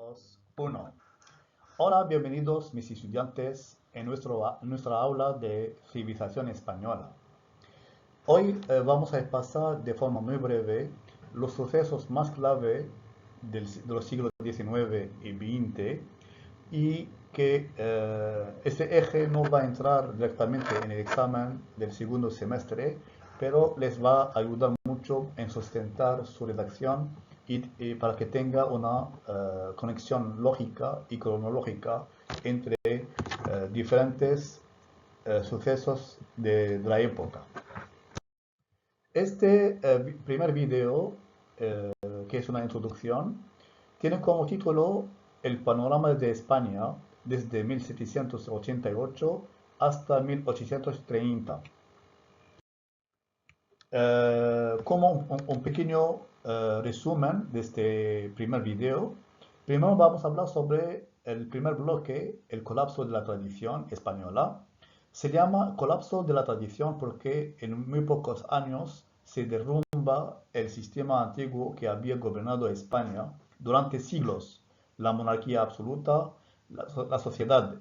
2, 1. Hola, bienvenidos mis estudiantes en nuestra aula de civilización española. Hoy vamos a repasar de forma muy breve los sucesos más clave de los siglos XIX y XX y que este eje no va a entrar directamente en el examen del segundo semestre, pero les va a ayudar mucho en sustentar su redacción y para que tenga una conexión lógica y cronológica entre diferentes sucesos de la época. Este primer video, que es una introducción, tiene como título El panorama de España desde 1788 hasta 1830. Como un pequeño resumen de este primer video, primero vamos a hablar sobre el primer bloque, el colapso de la tradición española. Se llama colapso de la tradición porque en muy pocos años se derrumba el sistema antiguo que había gobernado España durante siglos, la monarquía absoluta, la sociedad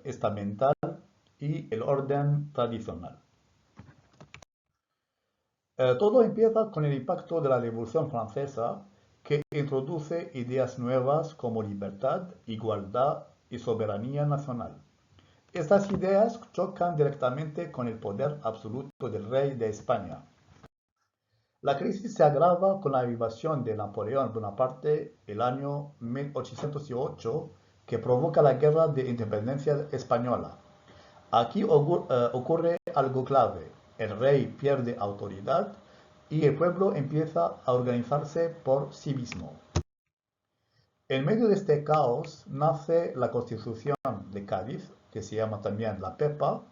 estamental y el orden tradicional. Todo empieza con el impacto de la Revolución Francesa, que introduce ideas nuevas como libertad, igualdad y soberanía nacional. Estas ideas chocan directamente con el poder absoluto del rey de España. La crisis se agrava con la invasión de Napoleón Bonaparte el año 1808, que provoca la Guerra de Independencia Española. Aquí ocurre algo clave. El rey pierde autoridad y el pueblo empieza a organizarse por sí mismo. En medio de este caos nace la Constitución de Cádiz, que se llama también la PEPA,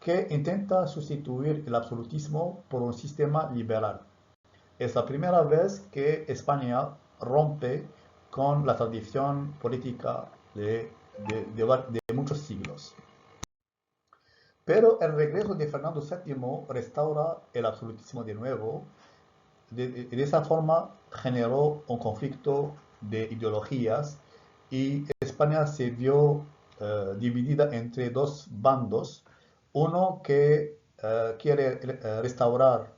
que intenta sustituir el absolutismo por un sistema liberal. Es la primera vez que España rompe con la tradición política de muchos siglos. Pero el regreso de Fernando VII restaura el absolutismo de nuevo. De esa forma generó un conflicto de ideologías y España se vio dividida entre dos bandos. Uno que quiere restaurar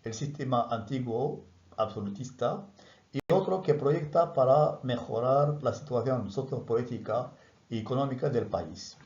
el sistema antiguo absolutista y otro que proyecta para mejorar la situación sociopolítica y económica del país.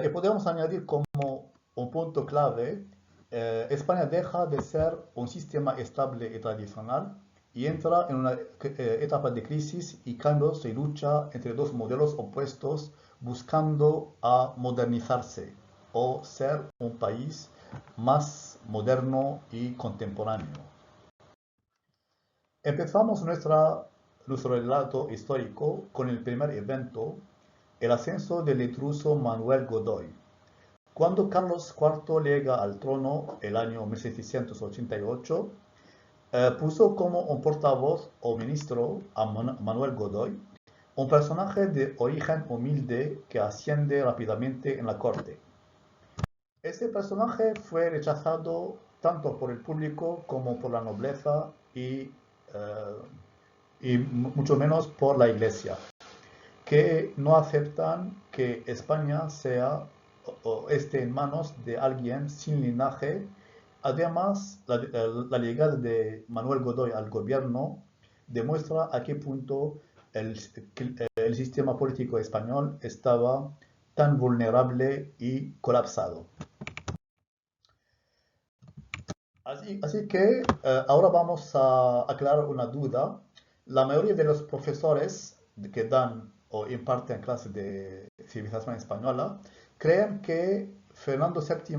Y podemos añadir como un punto clave, España deja de ser un sistema estable y tradicional y entra en una etapa de crisis y cambios y lucha entre dos modelos opuestos buscando a modernizarse o ser un país más moderno y contemporáneo. Empezamos nuestro relato histórico con el primer evento, el ascenso del intruso Manuel Godoy. Cuando Carlos IV llega al trono el año 1788, puso como un portavoz o ministro a Manuel Godoy, un personaje de origen humilde que asciende rápidamente en la corte. Este personaje fue rechazado tanto por el público como por la nobleza y mucho menos por la iglesia, que no aceptan que España sea o esté en manos de alguien sin linaje. Además, la llegada de Manuel Godoy al gobierno demuestra a qué punto el sistema político español estaba tan vulnerable y colapsado. Así que ahora vamos a aclarar una duda. La mayoría de los profesores que dan o imparten clases de civilización española creen que Fernando VII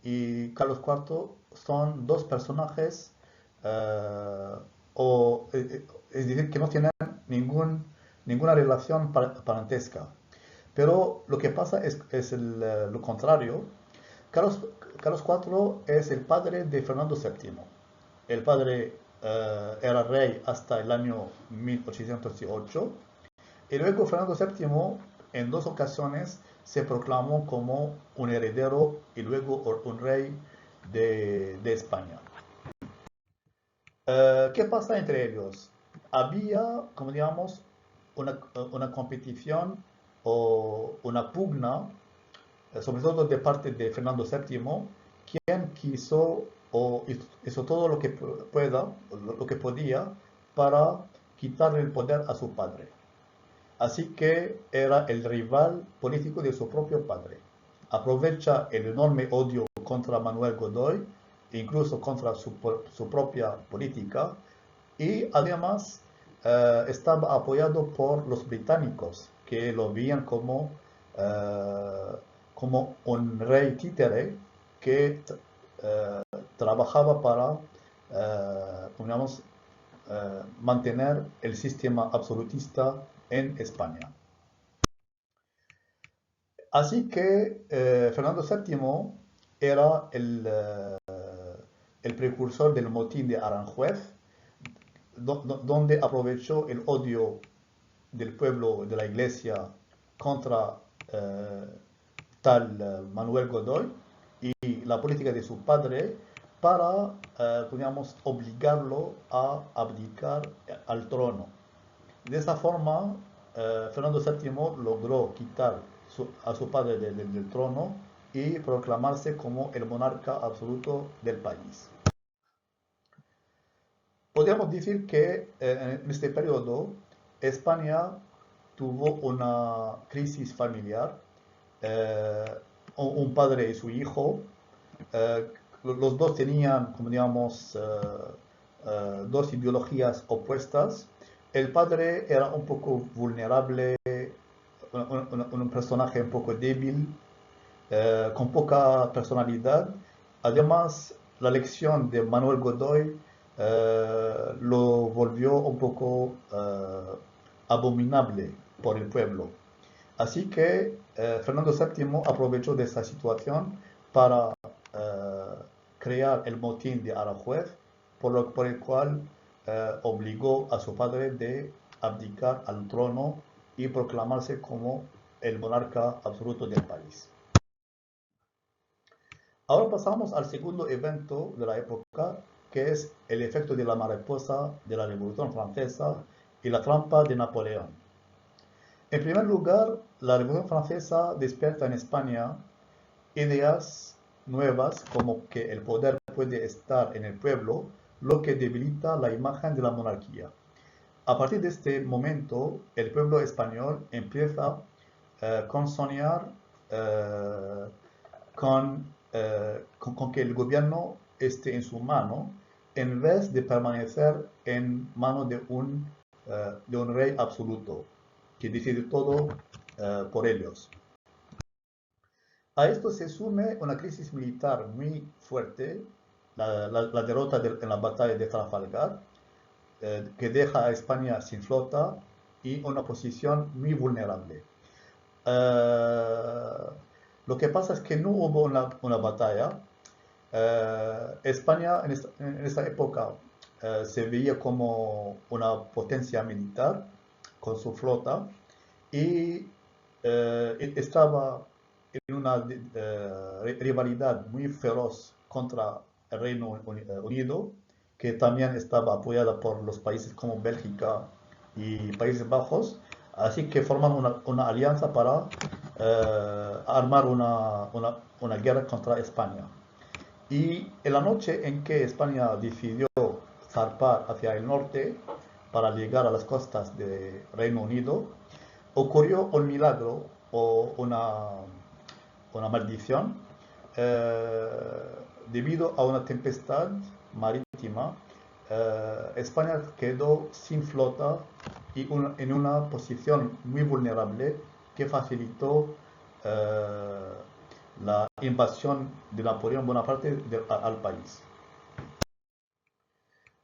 y Carlos IV son dos personajes, es decir, que no tienen ninguna relación parentesca. Pero lo que pasa es lo contrario. Carlos IV es el padre de Fernando VII. El padre era rey hasta el año 1808 y luego Fernando VII en dos ocasiones se proclamó como un heredero y luego un rey de España. ¿Qué pasa entre ellos? había, como digamos, una competición o una pugna, sobre todo de parte de Fernando VII, quien quiso o hizo todo lo que lo que podía para quitarle el poder a su padre. Así que era el rival político de su propio padre. Aprovecha el enorme odio contra Manuel Godoy, incluso contra su propia política, y además estaba apoyado por los británicos, que lo veían eh, como un rey títere que trabajaba para, digamos, mantener el sistema absolutista en España. Así que Fernando VII era el precursor del motín de Aranjuez, donde aprovechó el odio del pueblo de la iglesia contra eh, tal Manuel Godoy y la política de su padre para, digamos, obligarlo a abdicar al trono. De esa forma, Fernando VII logró quitar a su padre del trono y proclamarse como el monarca absoluto del país. Podríamos decir que en este periodo España tuvo una crisis familiar, eh, un padre y su hijo, eh, los dos tenían, como digamos, dos ideologías opuestas. El padre era un poco vulnerable, un personaje un poco débil, con poca personalidad. Además, la elección de Manuel Godoy lo volvió un poco abominable por el pueblo. Así que Fernando VII aprovechó de esta situación para crear el motín de Aranjuez, por el cual obligó a su padre de abdicar al trono y proclamarse como el monarca absoluto del país. Ahora pasamos al segundo evento de la época, que es el efecto de la mariposa de la Revolución Francesa y la trampa de Napoleón. En primer lugar, la Revolución Francesa despierta en España ideas nuevas como que el poder puede estar en el pueblo, lo que debilita la imagen de la monarquía. A partir de este momento, el pueblo español empieza con soñar con que el gobierno esté en su mano en vez de permanecer en manos de un rey absoluto que decide todo por ellos. A esto se sume una crisis militar muy fuerte, la derrota en la batalla de Trafalgar, que deja a España sin flota y una posición muy vulnerable. Lo que pasa es que no hubo una batalla. España en esta época se veía como una potencia militar con su flota y estaba en una rivalidad muy feroz contra el Reino Unido, que también estaba apoyada por los países como Bélgica y Países Bajos, así que forman una alianza para armar una guerra contra España. Y en la noche en que España decidió zarpar hacia el norte para llegar a las costas de Reino Unido, ocurrió un milagro o una maldición debido a una tempestad marítima. España quedó sin flota y en una posición muy vulnerable que facilitó la invasión de Napoleón Bonaparte al país.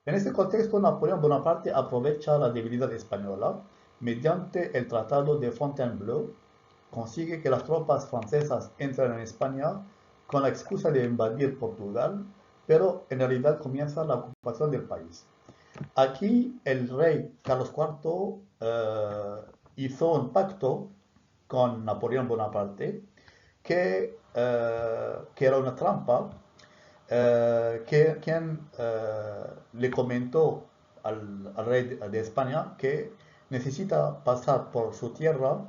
En este contexto, Napoleón Bonaparte aprovecha la debilidad española mediante el Tratado de Fontainebleau, consigue que las tropas francesas entren en España con la excusa de invadir Portugal, pero en realidad comienza la ocupación del país. Aquí el rey Carlos IV hizo un pacto con Napoleón Bonaparte que era una trampa, quien le comentó al rey de España que necesita pasar por su tierra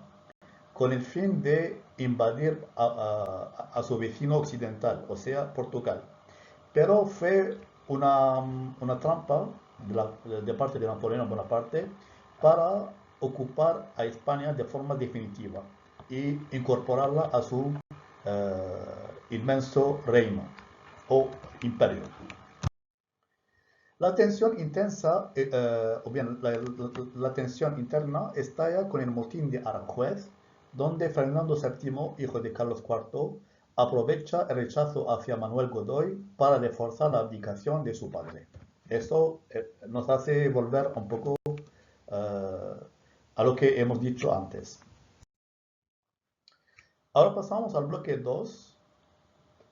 con el fin de invadir a su vecino occidental, o sea, Portugal. Pero fue una trampa de parte de Napoleón Bonaparte para ocupar a España de forma definitiva y incorporarla a su inmenso reino o imperio. La tensión intensa, o bien la tensión interna estalla con el motín de Aranjuez, donde Fernando VII, hijo de Carlos IV, aprovecha el rechazo hacia Manuel Godoy para reforzar la abdicación de su padre. Esto nos hace volver un poco a lo que hemos dicho antes. Ahora pasamos al bloque 2,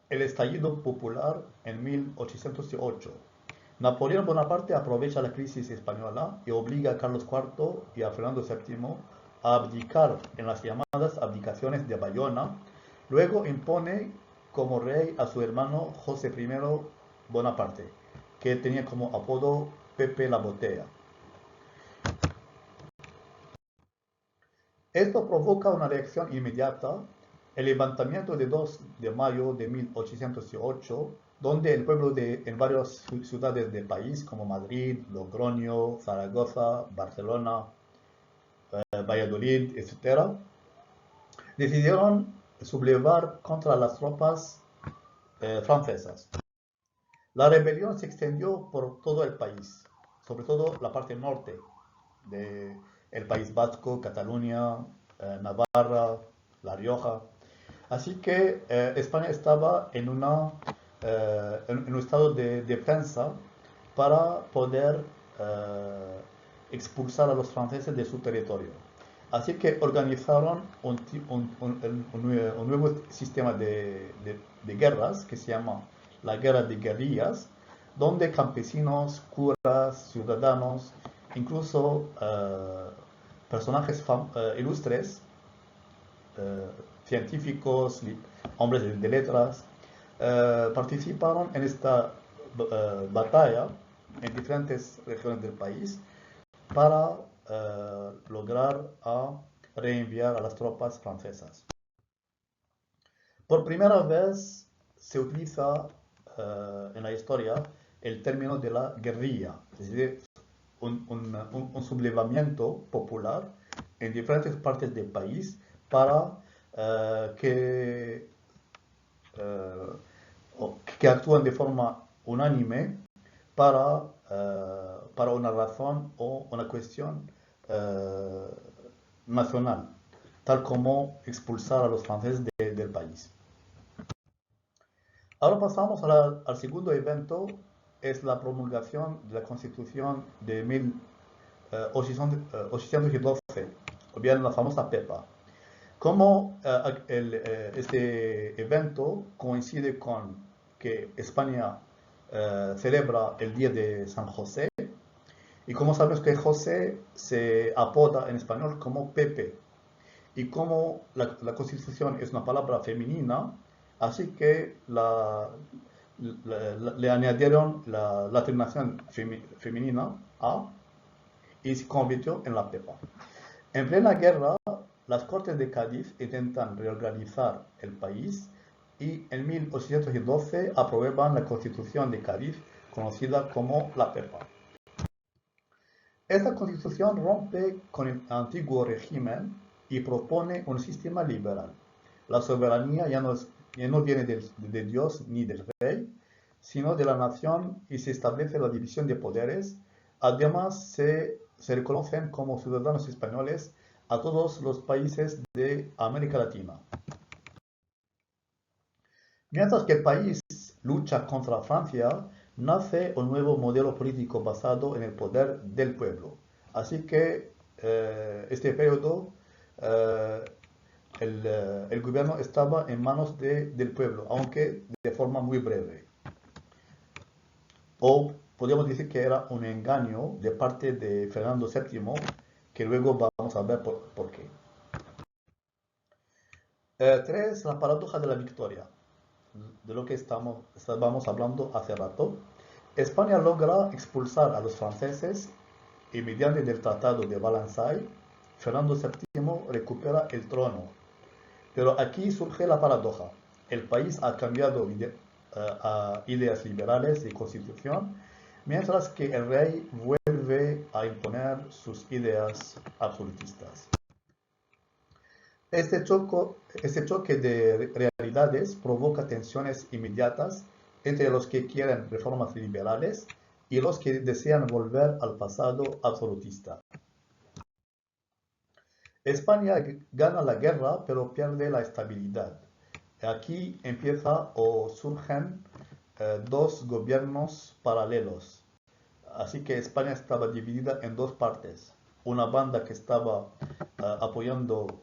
el estallido popular en 1808. Napoleón Bonaparte aprovecha la crisis española y obliga a Carlos IV y a Fernando VII a abdicar en las llamadas abdicaciones de Bayona. Luego impone como rey a su hermano José I Bonaparte, que tenía como apodo Pepe la Botella. Esto provoca una reacción inmediata, el levantamiento de 2 de mayo de 1808, donde el pueblo en varias ciudades del país, como Madrid, Logroño, Zaragoza, Barcelona, Valladolid, etc., decidieron sublevar contra las tropas francesas. La rebelión se extendió por todo el país, sobre todo la parte norte del País Vasco, Cataluña, Navarra, La Rioja. Así que España estaba en un estado de defensa para poder expulsar a los franceses de su territorio. Así que organizaron un nuevo sistema de guerras que se llama la guerra de guerrillas, donde campesinos, curas, ciudadanos, incluso personajes ilustres, científicos, hombres de letras, participaron en esta batalla en diferentes regiones del país para lograr reenviar a las tropas francesas. Por primera vez se utiliza en la historia el término de la guerrilla, es decir, un sublevamiento popular en diferentes partes del país para que actúen de forma unánime para una razón o una cuestión nacional, tal como expulsar a los franceses del país. Ahora pasamos al segundo evento, es la promulgación de la Constitución de 1812, o bien la famosa PEPA. Como este evento coincide con que España celebra el día de San José, y como sabemos que José se apoda en español como Pepe, y como la Constitución es una palabra femenina, así que le añadieron la terminación femenina A y se convirtió en la PEPA. En plena guerra, las Cortes de Cádiz intentan reorganizar el país y en 1812 aprueban la Constitución de Cádiz, conocida como la PEPA. Esta constitución rompe con el antiguo régimen y propone un sistema liberal. La soberanía ya no viene de Dios ni del rey, sino de la nación, y se establece la división de poderes. Además, se reconocen como ciudadanos españoles a todos los países de América Latina. Mientras que el país lucha contra Francia, nace un nuevo modelo político basado en el poder del pueblo. Así que este periodo el gobierno estaba en manos del pueblo, aunque de forma muy breve. O podríamos decir que era un engaño de parte de Fernando VII, que luego vamos a ver por qué. 3. La paradoja de la victoria, de lo que estábamos hablando hace rato. España logra expulsar a los franceses y mediante el Tratado de Versailles, Fernando VII recupera el trono. Pero aquí surge la paradoja. El país ha cambiado a ideas liberales y constitución, mientras que el rey vuelve a imponer sus ideas absolutistas. Este choque de realidades provoca tensiones inmediatas entre los que quieren reformas liberales y los que desean volver al pasado absolutista. España gana la guerra, pero pierde la estabilidad. Aquí empieza o surgen dos gobiernos paralelos. Así que España estaba dividida en dos partes. Una banda que estaba apoyando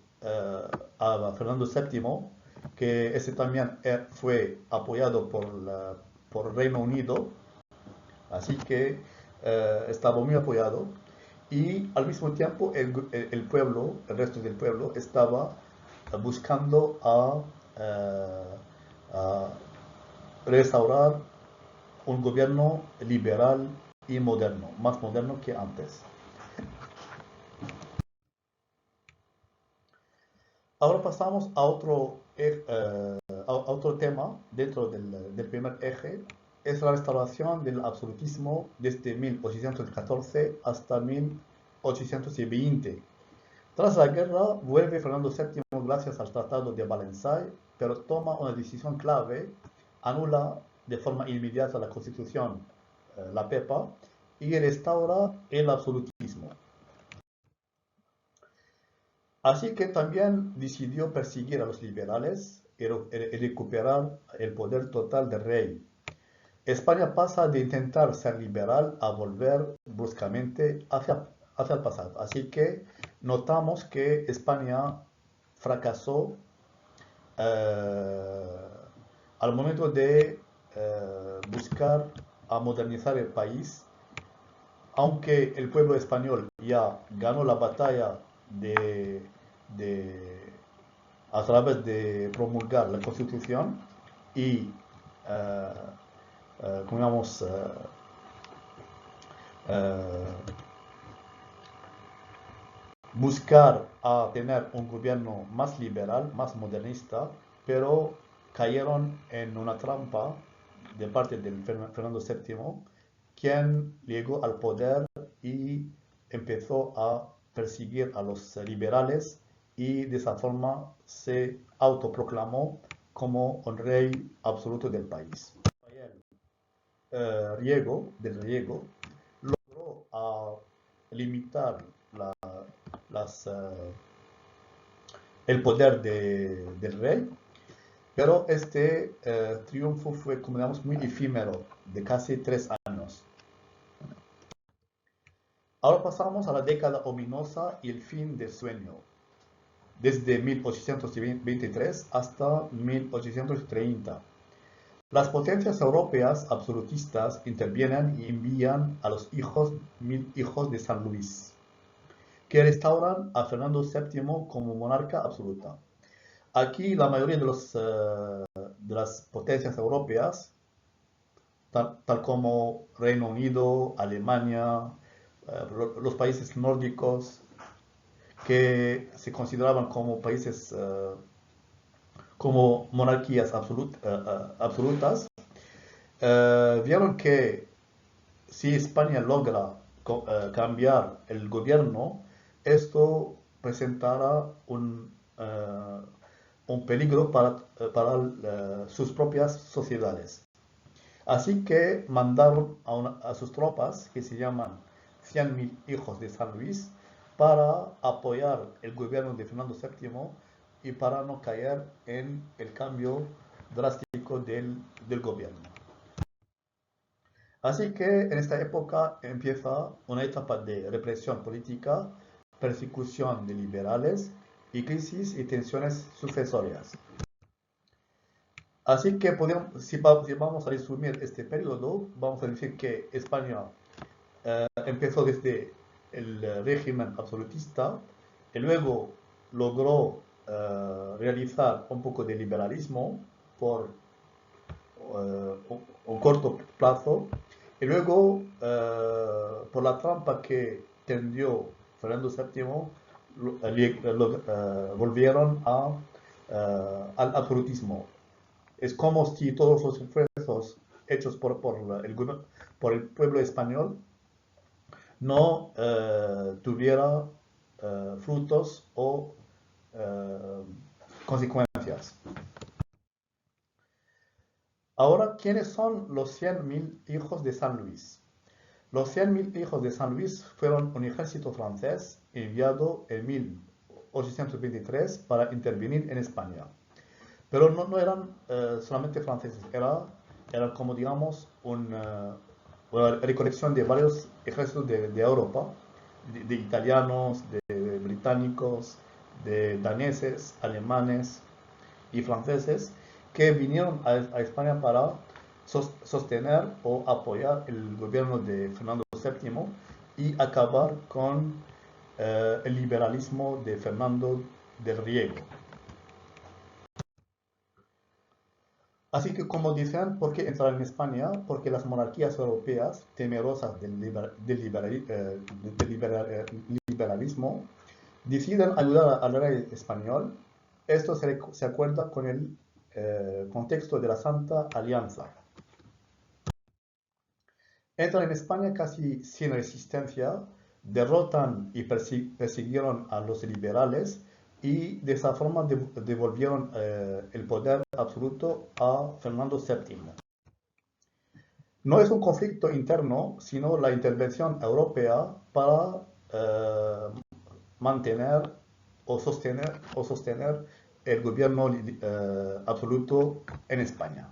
a Fernando VII, que ese también fue apoyado por Reino Unido, así que estaba muy apoyado. Y al mismo tiempo el pueblo, el resto del pueblo, estaba buscando a restaurar un gobierno liberal y moderno, más moderno que antes. Ahora pasamos a otro tema dentro del primer eje, es la restauración del absolutismo desde 1814 hasta 1820. Tras la guerra, vuelve Fernando VII gracias al Tratado de Versailles, pero toma una decisión clave, anula de forma inmediata la Constitución, la PEPA, y restaura el absolutismo. Así que también decidió perseguir a los liberales y recuperar el poder total del rey. España pasa de intentar ser liberal a volver bruscamente hacia el pasado. Así que notamos que España fracasó al momento de buscar a modernizar el país, aunque el pueblo español ya ganó la batalla a través de promulgar la Constitución y digamos, buscar a tener un gobierno más liberal, más modernista, pero cayeron en una trampa de parte de Fernando VII, quien llegó al poder y empezó a perseguir a los liberales y de esa forma se autoproclamó como un rey absoluto del país. Riego logró limitar el poder del rey, pero este triunfo fue, como digamos, muy efímero, de casi 3 años. Ahora pasamos a la década ominosa y el fin del sueño, desde 1823 hasta 1830. Las potencias europeas absolutistas intervienen y envían a los hijos de San Luis, que restauran a Fernando VII como monarca absoluta. Aquí la mayoría de las potencias europeas, tal como Reino Unido, Alemania, los países nórdicos, que se consideraban como países, como monarquías absolutas, vieron que si España logra cambiar el gobierno, esto presentará un peligro para sus propias sociedades. Así que mandaron a sus tropas, que se llaman 100.000 hijos de San Luis, para apoyar el gobierno de Fernando VII y para no caer en el cambio drástico del gobierno. Así que en esta época empieza una etapa de represión política, persecución de liberales y crisis y tensiones sucesorias. Así que si vamos a resumir este periodo, vamos a decir que España empezó desde el régimen absolutista y luego logró realizar un poco de liberalismo por un corto plazo Y luego, por la trampa que tendió Fernando VII, volvieron al absolutismo. Es como si todos los esfuerzos hechos por el pueblo español no tuviera frutos o eh, consecuencias. Ahora, ¿quiénes son los 100.000 hijos de San Luis? Los 100.000 hijos de San Luis fueron un ejército francés enviado en 1823 para intervenir en España. Pero no eran solamente franceses, era como digamos una recolección de varios ejércitos de Europa, de italianos, de británicos, de daneses, alemanes y franceses, que vinieron a España para sostener o apoyar el gobierno de Fernando VII y acabar con el liberalismo de Fernando del Riego. Así que, como dicen, ¿por qué entrar en España? Porque las monarquías europeas, temerosas del liberalismo, deciden ayudar al rey español. Esto se acuerda con el contexto de la Santa Alianza. Entran en España casi sin resistencia, derrotan y persiguieron a los liberales y de esa forma devolvieron el poder absoluto a Fernando VII. No es un conflicto interno, sino la intervención europea para mantener o sostener el gobierno absoluto en España.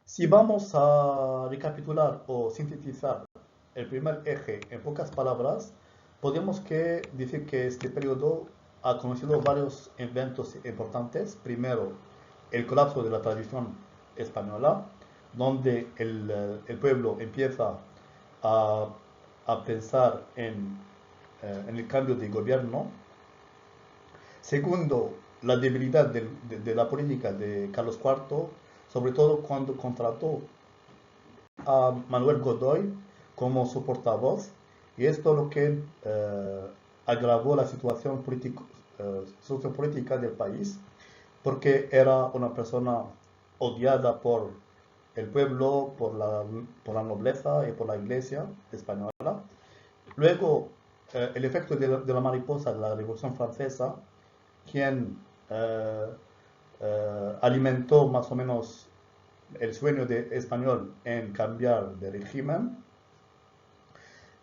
Si vamos a recapitular o sintetizar el primer eje en pocas palabras, podemos decir que este periodo ha conocido varios eventos importantes. Primero, el colapso de la tradición española, donde el pueblo empieza a pensar en el cambio de gobierno. Segundo, la debilidad de la política de Carlos IV, sobre todo cuando contrató a Manuel Godoy como su portavoz, y esto lo que agravó la situación sociopolítica del país, porque era una persona odiada por el pueblo, por la nobleza y por la iglesia española. Luego, el efecto de la mariposa de la Revolución Francesa, quien alimentó más o menos el sueño español en cambiar de régimen.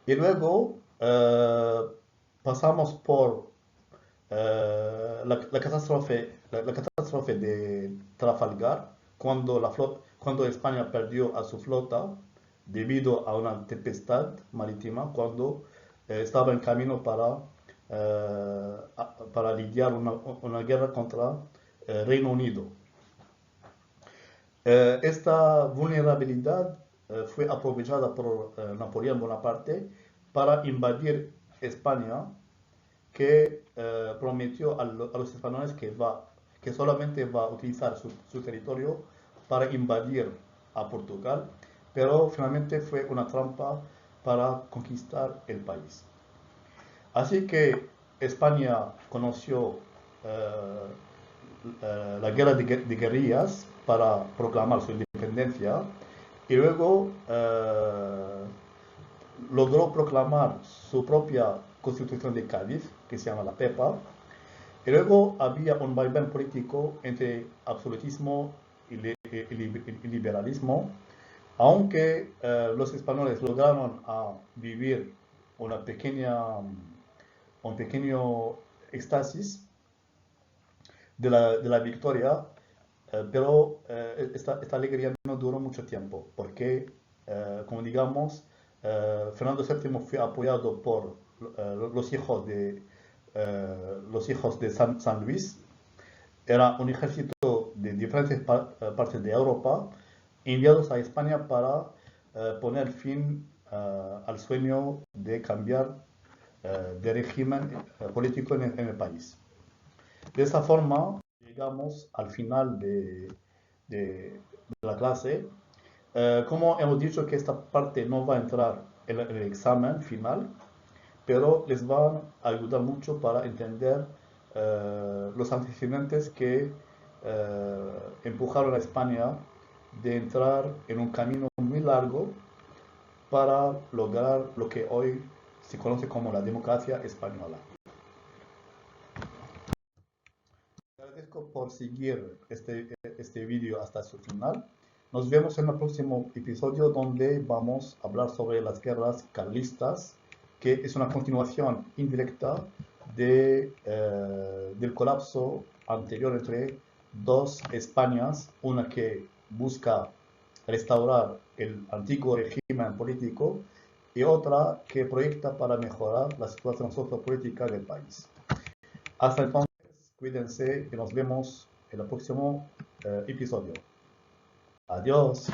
Y luego pasamos por la catástrofe de Trafalgar, cuando España perdió a su flota debido a una tempestad marítima, cuando estaba en camino para lidiar una guerra contra Reino Unido. Esta vulnerabilidad fue aprovechada por Napoleón Bonaparte para invadir España, que prometió a los españoles que solamente va a utilizar su territorio para invadir a Portugal, pero finalmente fue una trampa para conquistar el país. Así que España conoció la guerra de guerrillas para proclamar su independencia y luego logró proclamar su propia Constitución de Cádiz, que se llama la PEPA, y luego había un vaivén político entre absolutismo y liberalismo, aunque los españoles lograron vivir un pequeño éxtasis de la victoria, pero esta alegría no duró mucho tiempo, porque, como digamos, Fernando VII fue apoyado por los hijos de San Luis. Era un ejército de diferentes partes de Europa enviados a España para poner fin al sueño de cambiar de régimen político en el país. De esa forma, llegamos al final de la clase. Como hemos dicho que esta parte no va a entrar en el examen final, pero les va a ayudar mucho para entender los antecedentes que empujaron a España de entrar en un camino muy largo para lograr lo que hoy se conoce como la democracia española. Agradezco por seguir este vídeo hasta su final. Nos vemos en el próximo episodio donde vamos a hablar sobre las guerras carlistas, que es una continuación indirecta del colapso anterior entre dos Españas, una que busca restaurar el antiguo régimen político y otra que proyecta para mejorar la situación sociopolítica del país. Hasta entonces, cuídense y nos vemos en el próximo episodio. Adiós.